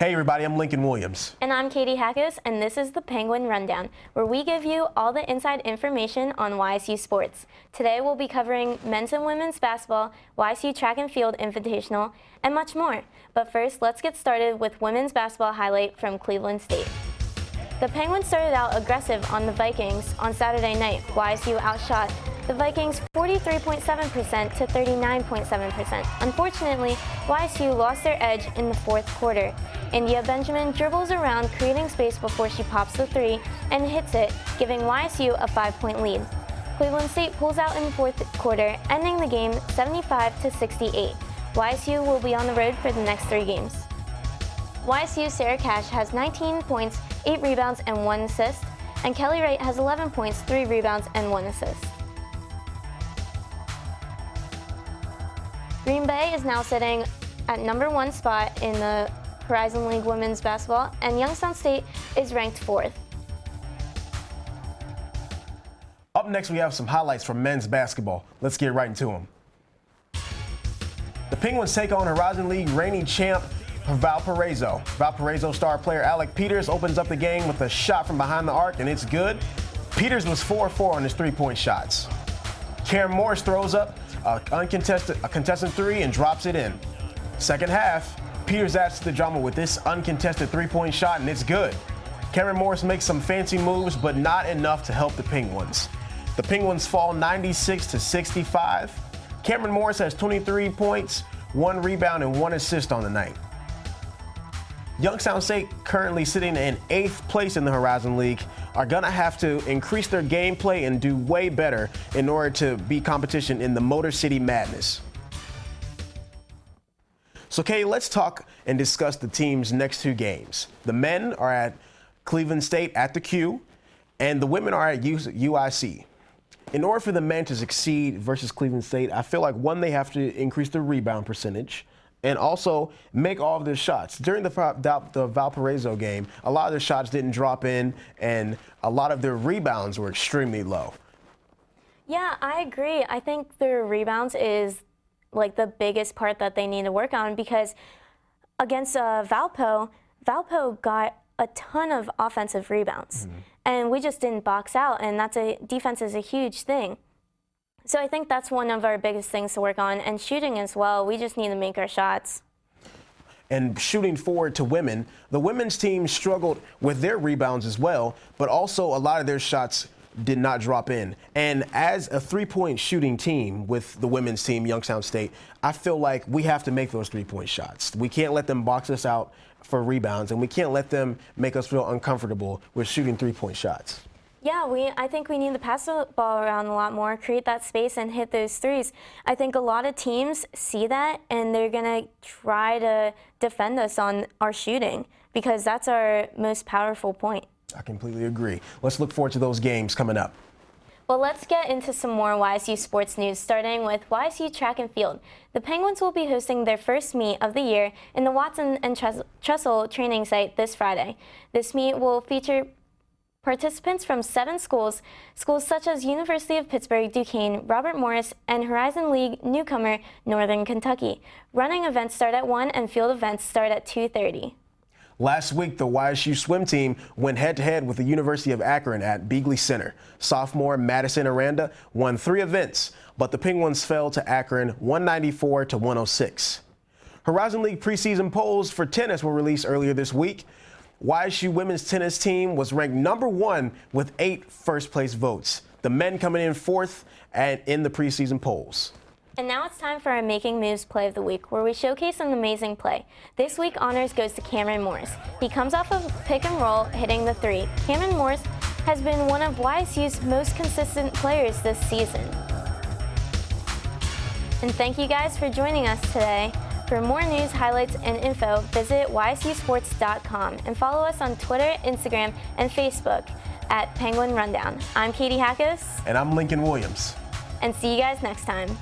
Hey everybody, I'm Lincoln Williams. And I'm Katie Hackos, and this is the Penguin Rundown, where we give you all the inside information on YSU sports. Today we'll be covering men's and women's basketball, YSU track and field invitational, and much more. But first, let's get started with women's basketball highlight from Cleveland State. The Penguins started out aggressive on the Vikings on Saturday night. YSU outshot the Vikings 43.7% to 39.7%. Unfortunately, YSU lost their edge in the fourth quarter. India Benjamin dribbles around, creating space before she pops the three and hits it, giving YSU a 5-point lead. Cleveland State pulls out in the fourth quarter, ending the game 75-68. YSU will be on the road for the next 3 games. YSU's Sarah Cash has 19 points, 8 rebounds, and 1 assist, and Kelly Wright has 11 points, 3 rebounds, and 1 assist. Green Bay is now sitting at number 1 spot in the Horizon League women's basketball, and Youngstown State is ranked 4th. Up next, we have some highlights from men's basketball. Let's get right into them. The Penguins take on Horizon League reigning champ Valparaiso. Valparaiso star player Alec Peters opens up the game with a shot from behind the arc, and it's good. Peters was 4-4 on his 3-point shots. Karen Morris throws up a contested 3 and drops it in. Second half, Peters adds to the drama with this uncontested 3-point shot, and it's good. Karen Morris makes some fancy moves, but not enough to help the Penguins. The Penguins fall 96-65. Cameron Morris has 23 points, 1 rebound, and 1 assist on the night. Youngstown State, currently sitting in 8th place in the Horizon League, are going to have to increase their gameplay and do way better in order to beat competition in the Motor City Madness. So, Kay, let's talk and discuss the team's next 2 games. The men are at Cleveland State at the Q, and the women are at UIC. In order for the men to succeed versus Cleveland State, I feel like, one, they have to increase their rebound percentage and also make all of their shots. During the Valparaiso game, a lot of their shots didn't drop in, and a lot of their rebounds were extremely low. Yeah, I agree. I think their rebounds is like the biggest part that they need to work on, because against Valpo got a ton of offensive rebounds, and we just didn't box out, and defense is a huge thing. So I think that's one of our biggest things to work on, and shooting as well. We just need to make our shots. And shooting forward to women, the women's team struggled with their rebounds as well, but also a lot of their shots did not drop in. And as a 3-point shooting team with the women's team, Youngstown State, I feel like we have to make those 3-point shots. We can't let them box us out for rebounds, and we can't let them make us feel uncomfortable with shooting 3-point shots. Yeah, I think we need to pass the ball around a lot more, create that space, and hit those threes. I think a lot of teams see that, and they're going to try to defend us on our shooting, because that's our most powerful point. I completely agree. Let's look forward to those games coming up. Well, let's get into some more YSU sports news, starting with YSU track and field. The Penguins will be hosting their first meet of the year in the Watson and Trestle training site this Friday. This meet will feature participants from 7 schools such as University of Pittsburgh, Duquesne, Robert Morris, and Horizon League newcomer Northern Kentucky. Running events start at 1 and field events start at 2:30. Last week, the YSU swim team went head-to-head with the University of Akron at Beagley Center. Sophomore Madison Aranda won 3 events, but the Penguins fell to Akron 194-106. Horizon League preseason polls for tennis were released earlier this week. YSU women's tennis team was ranked number 1 with 8 first-place votes. The men coming in 4th in the preseason polls. And now it's time for our Making Moves Play of the Week, where we showcase an amazing play. This week, honors goes to Cameron Morris. He comes off of pick and roll, hitting the 3. Cameron Morris has been one of YSU's most consistent players this season. And thank you guys for joining us today. For more news, highlights, and info, visit ysusports.com and follow us on Twitter, Instagram, and Facebook at Penguin Rundown. I'm Katie Hackos. And I'm Lincoln Williams. And see you guys next time.